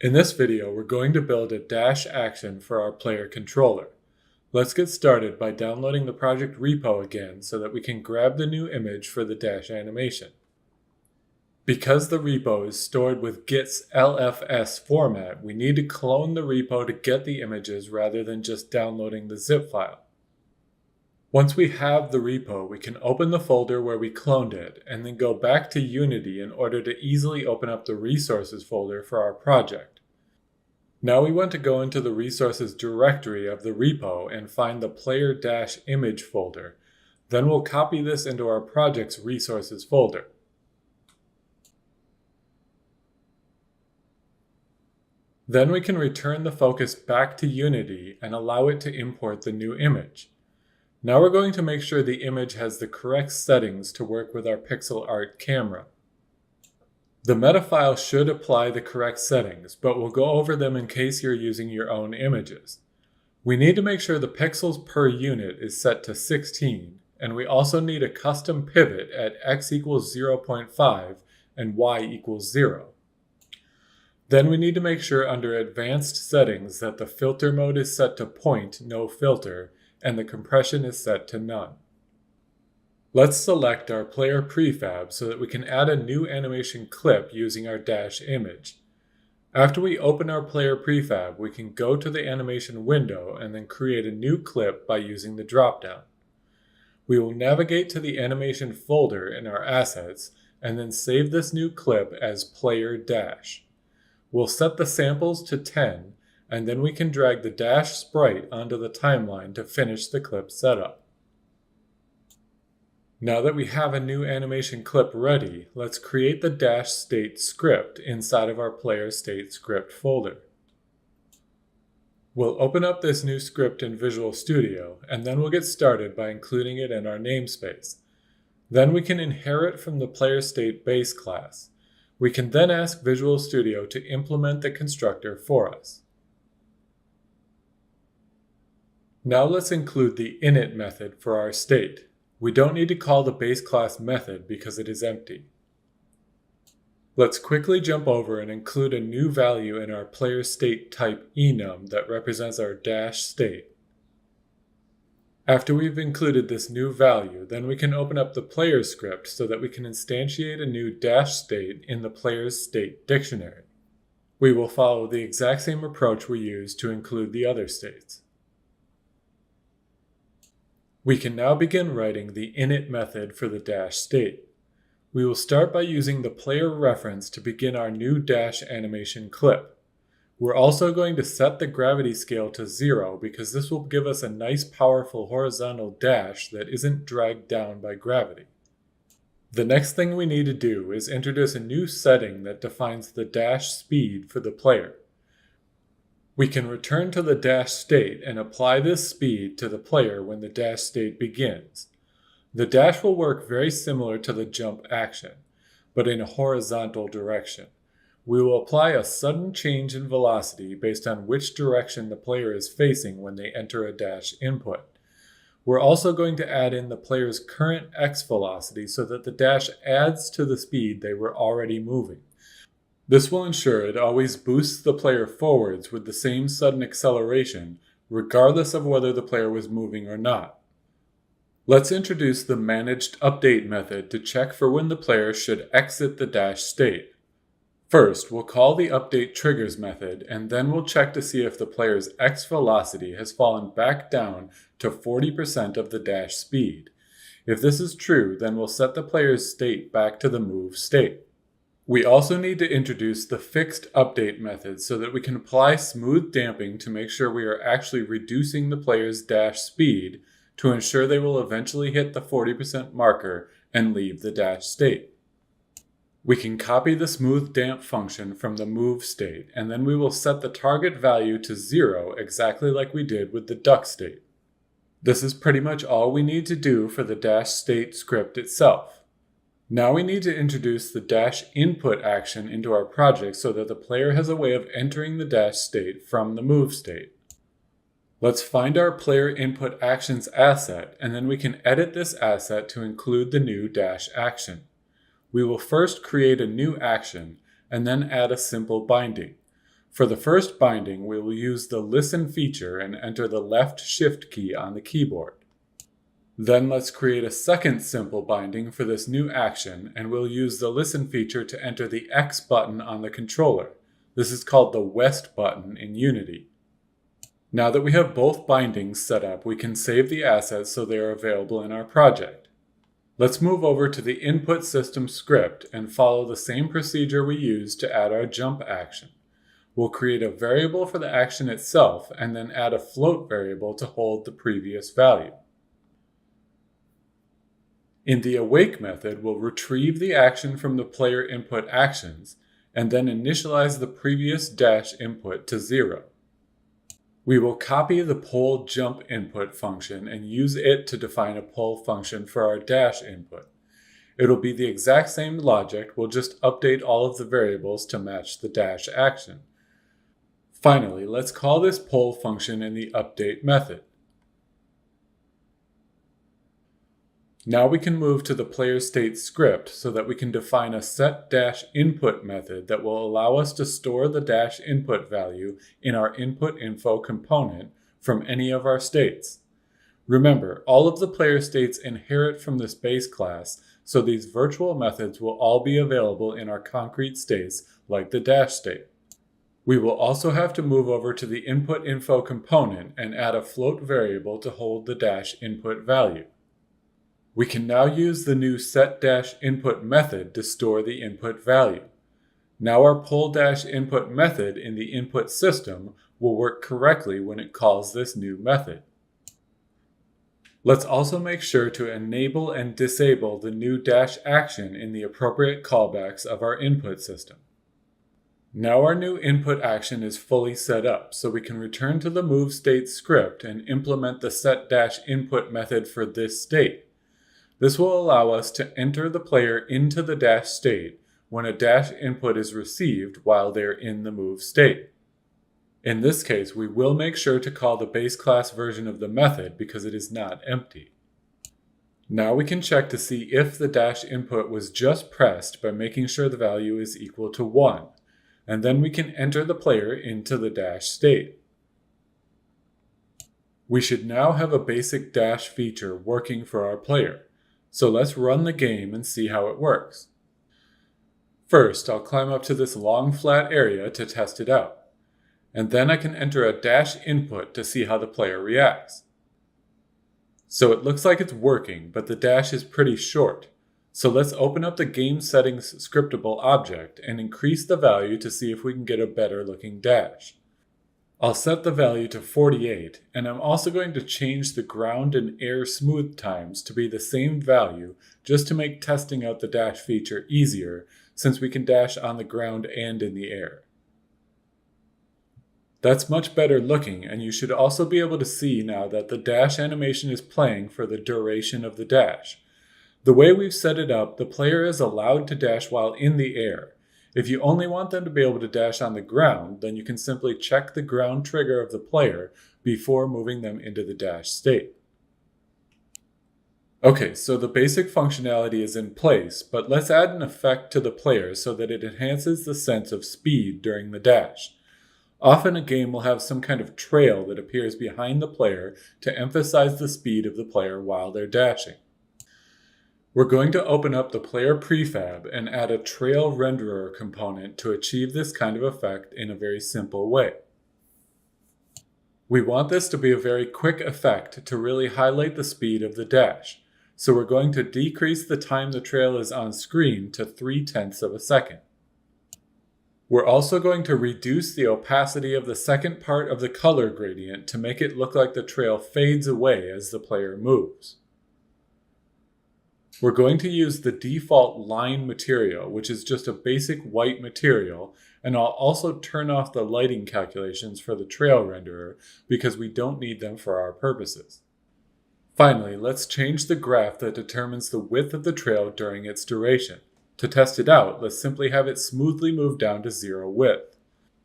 In this video, we're going to build a dash action for our player controller. Let's get started by downloading the project repo again so that we can grab the new image for the dash animation. Because the repo is stored with Git's LFS format, we need to clone the repo to get the images rather than just downloading the zip file. Once we have the repo, we can open the folder where we cloned it and then go back to Unity in order to easily open up the resources folder for our project. Now we want to go into the resources directory of the repo and find the player-image folder. Then we'll copy this into our project's resources folder. Then we can return the focus back to Unity and allow it to import the new image. Now we're going to make sure the image has the correct settings to work with our pixel art camera. The meta file should apply the correct settings, but we'll go over them in case you're using your own images. We need to make sure the pixels per unit is set to 16, and we also need a custom pivot at x equals 0.5 and y equals 0. Then we need to make sure under Advanced Settings that the filter mode is set to Point No Filter and the compression is set to None. Let's select our player prefab so that we can add a new animation clip using our dash image. After we open our player prefab, we can go to the animation window and then create a new clip by using the dropdown. We will navigate to the animation folder in our assets and then save this new clip as player dash. We'll set the samples to 10, and then we can drag the dash sprite onto the timeline to finish the clip setup. Now that we have a new animation clip ready, let's create the dash state script inside of our player state script folder. We'll open up this new script in Visual Studio, and then we'll get started by including it in our namespace. Then we can inherit from the player state base class. We can then ask Visual Studio to implement the constructor for us. Now let's include the init method for our state. We don't need to call the base class method because it is empty. Let's quickly jump over and include a new value in our player state type enum that represents our dash state. After we've included this new value, then we can open up the player script so that we can instantiate a new dash state in the player's state dictionary. We will follow the exact same approach we used to include the other states. We can now begin writing the init method for the dash state. We will start by using the player reference to begin our new dash animation clip. We're also going to set the gravity scale to 0 because this will give us a nice powerful horizontal dash that isn't dragged down by gravity. The next thing we need to do is introduce a new setting that defines the dash speed for the player. We can return to the dash state and apply this speed to the player when the dash state begins. The dash will work very similar to the jump action, but in a horizontal direction. We will apply a sudden change in velocity based on which direction the player is facing when they enter a dash input. We're also going to add in the player's current x velocity so that the dash adds to the speed they were already moving. This will ensure it always boosts the player forwards with the same sudden acceleration, regardless of whether the player was moving or not. Let's introduce the managed update method to check for when the player should exit the dash state. First, we'll call the update triggers method, and then we'll check to see if the player's x velocity has fallen back down to 40% of the dash speed. If this is true, then we'll set the player's state back to the move state. We also need to introduce the fixed update method so that we can apply smooth damping to make sure we are actually reducing the player's dash speed to ensure they will eventually hit the 40% marker and leave the dash state. We can copy the smooth damp function from the move state, and then we will set the target value to 0 exactly like we did with the duck state. This is pretty much all we need to do for the dash state script itself. Now we need to introduce the dash input action into our project so that the player has a way of entering the dash state from the move state. Let's find our player input actions asset, and then we can edit this asset to include the new dash action. We will first create a new action and then add a simple binding. For the first binding, we will use the Listen feature and enter the left Shift key on the keyboard. Then let's create a second simple binding for this new action, and we'll use the Listen feature to enter the X button on the controller. This is called the West button in Unity. Now that we have both bindings set up, we can save the assets so they are available in our project. Let's move over to the input system script and follow the same procedure we used to add our jump action. We'll create a variable for the action itself and then add a float variable to hold the previous value. In the awake method, we'll retrieve the action from the player input actions and then initialize the previous dash input to 0. We will copy the pull jump input function and use it to define a pull function for our dash input. It'll be the exact same logic, we'll just update all of the variables to match the dash action. Finally, let's call this pull function in the update method. Now we can move to the player state script so that we can define a set-input method that will allow us to store the dash input value in our input info component from any of our states. Remember, all of the player states inherit from this base class, so these virtual methods will all be available in our concrete states like the dash state. We will also have to move over to the input info component and add a float variable to hold the dash input value. We can now use the new set-input method to store the input value. Now our pull-input method in the input system will work correctly when it calls this new method. Let's also make sure to enable and disable the new dash action in the appropriate callbacks of our input system. Now our new input action is fully set up, so we can return to the move state script and implement the set-input method for this state. This will allow us to enter the player into the dash state when a dash input is received while they're in the move state. In this case, we will make sure to call the base class version of the method because it is not empty. Now we can check to see if the dash input was just pressed by making sure the value is equal to 1, and then we can enter the player into the dash state. We should now have a basic dash feature working for our player. So let's run the game and see how it works. First, I'll climb up to this long flat area to test it out. And then I can enter a dash input to see how the player reacts. So it looks like it's working, but the dash is pretty short. So let's open up the game settings scriptable object and increase the value to see if we can get a better looking dash. I'll set the value to 48, and I'm also going to change the ground and air smooth times to be the same value just to make testing out the dash feature easier, since we can dash on the ground and in the air. That's much better looking, and you should also be able to see now that the dash animation is playing for the duration of the dash. The way we've set it up, the player is allowed to dash while in the air. If you only want them to be able to dash on the ground, then you can simply check the ground trigger of the player before moving them into the dash state. Okay, so the basic functionality is in place, but let's add an effect to the player so that it enhances the sense of speed during the dash. Often a game will have some kind of trail that appears behind the player to emphasize the speed of the player while they're dashing. We're going to open up the player prefab and add a trail renderer component to achieve this kind of effect in a very simple way. We want this to be a very quick effect to really highlight the speed of the dash, so we're going to decrease the time the trail is on screen to 0.3 of a second. We're also going to reduce the opacity of the second part of the color gradient to make it look like the trail fades away as the player moves. We're going to use the default line material, which is just a basic white material, and I'll also turn off the lighting calculations for the trail renderer because we don't need them for our purposes. Finally, let's change the graph that determines the width of the trail during its duration. To test it out, let's simply have it smoothly move down to 0 width.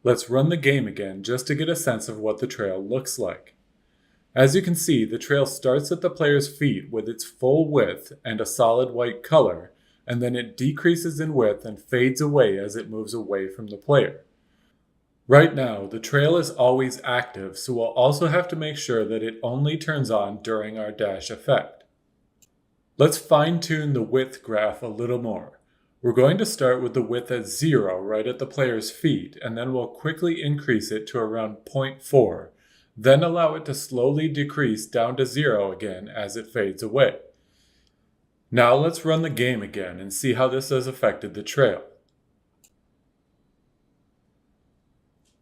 Let's run the game again just to get a sense of what the trail looks like. As you can see, the trail starts at the player's feet with its full width and a solid white color, and then it decreases in width and fades away as it moves away from the player. Right now, the trail is always active, so we'll also have to make sure that it only turns on during our dash effect. Let's fine-tune the width graph a little more. We're going to start with the width at 0 right at the player's feet, and then we'll quickly increase it to around 0.4, then allow it to slowly decrease down to 0 again as it fades away. Now let's run the game again and see how this has affected the trail.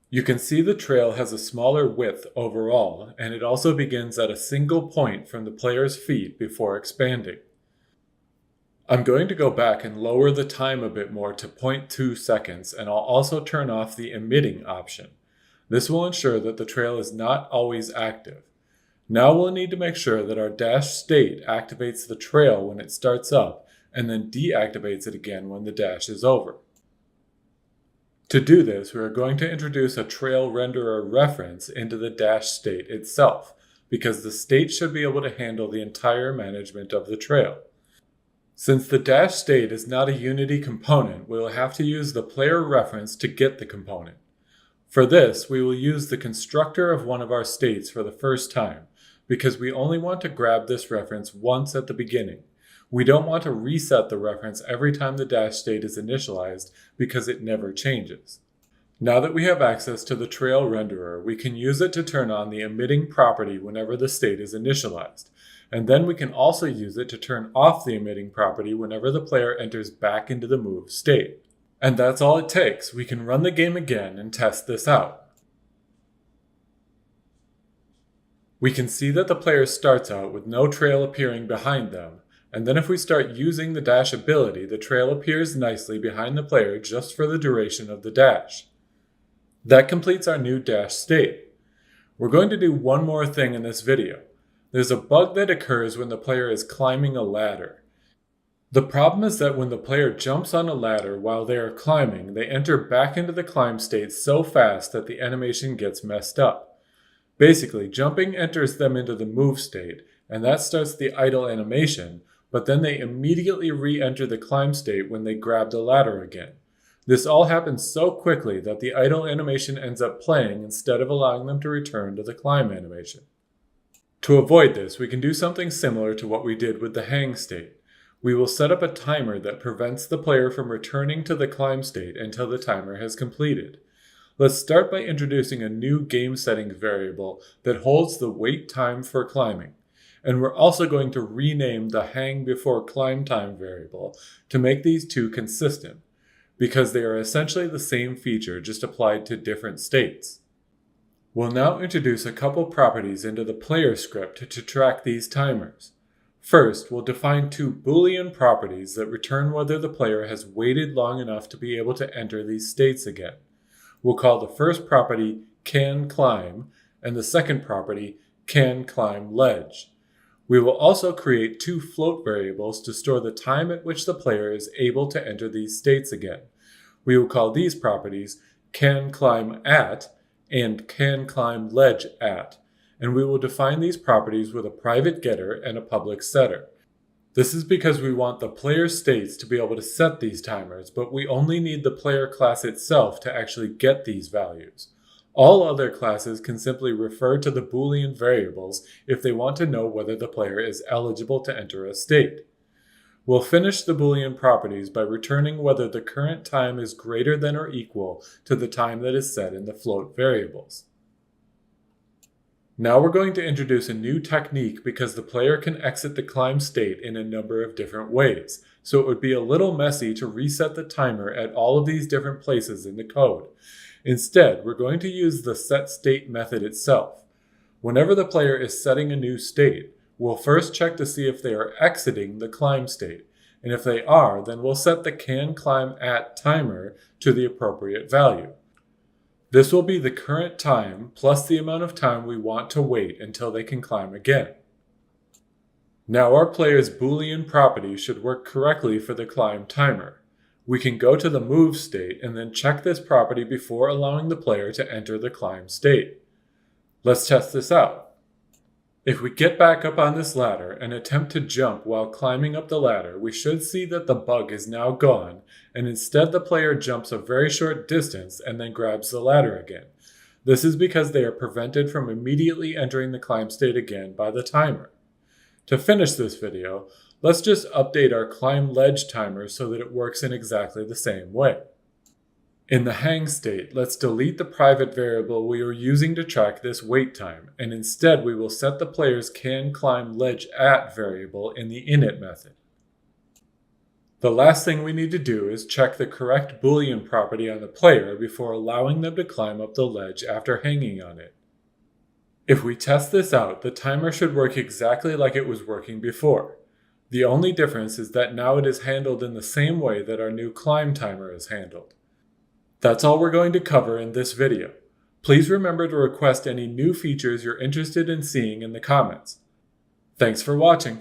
You can see the trail has a smaller width overall, and it also begins at a single point from the player's feet before expanding. I'm going to go back and lower the time a bit more to 0.2 seconds, and I'll also turn off the emitting option. This will ensure that the trail is not always active. Now we'll need to make sure that our dash state activates the trail when it starts up, and then deactivates it again when the dash is over. To do this, we are going to introduce a trail renderer reference into the dash state itself, because the state should be able to handle the entire management of the trail. Since the dash state is not a Unity component, we will have to use the player reference to get the component. For this, we will use the constructor of one of our states for the first time, because we only want to grab this reference once at the beginning. We don't want to reset the reference every time the dash state is initialized because it never changes. Now that we have access to the trail renderer, we can use it to turn on the emitting property whenever the state is initialized. And then we can also use it to turn off the emitting property whenever the player enters back into the move state. And that's all it takes. We can run the game again and test this out. We can see that the player starts out with no trail appearing behind them, and then if we start using the dash ability, the trail appears nicely behind the player just for the duration of the dash. That completes our new dash state. We're going to do one more thing in this video. There's a bug that occurs when the player is climbing a ladder. The problem is that when the player jumps on a ladder while they are climbing, they enter back into the climb state so fast that the animation gets messed up. Basically, jumping enters them into the move state, and that starts the idle animation, but then they immediately re-enter the climb state when they grab the ladder again. This all happens so quickly that the idle animation ends up playing instead of allowing them to return to the climb animation. To avoid this, we can do something similar to what we did with the hang state. We will set up a timer that prevents the player from returning to the climb state until the timer has completed. Let's start by introducing a new game settings variable that holds the wait time for climbing. And we're also going to rename the hang before climb time variable to make these two consistent, because they are essentially the same feature just applied to different states. We'll now introduce a couple properties into the player script to track these timers. First, we'll define two Boolean properties that return whether the player has waited long enough to be able to enter these states again. We'll call the first property canClimb and the second property canClimbLedge. We will also create two float variables to store the time at which the player is able to enter these states again. We will call these properties canClimbAt and canClimbLedgeAt, and we will define these properties with a private getter and a public setter. This is because we want the player states to be able to set these timers, but we only need the player class itself to actually get these values. All other classes can simply refer to the Boolean variables if they want to know whether the player is eligible to enter a state. We'll finish the Boolean properties by returning whether the current time is greater than or equal to the time that is set in the float variables. Now we're going to introduce a new technique because the player can exit the climb state in a number of different ways, so it would be a little messy to reset the timer at all of these different places in the code. Instead, we're going to use the setState method itself. Whenever the player is setting a new state, we'll first check to see if they are exiting the climb state, and if they are, then we'll set the canClimbAt timer to the appropriate value. This will be the current time plus the amount of time we want to wait until they can climb again. Now our player's Boolean property should work correctly for the climb timer. We can go to the move state and then check this property before allowing the player to enter the climb state. Let's test this out. If we get back up on this ladder and attempt to jump while climbing up the ladder, we should see that the bug is now gone, and instead the player jumps a very short distance and then grabs the ladder again. This is because they are prevented from immediately entering the climb state again by the timer. To finish this video, let's just update our climb ledge timer so that it works in exactly the same way. In the hang state, let's delete the private variable we were using to track this wait time, and instead we will set the player's can climb ledge at variable in the init method. The last thing we need to do is check the correct Boolean property on the player before allowing them to climb up the ledge after hanging on it. If we test this out, the timer should work exactly like it was working before. The only difference is that now it is handled in the same way that our new climb timer is handled. That's all we're going to cover in this video. Please remember to request any new features you're interested in seeing in the comments. Thanks for watching.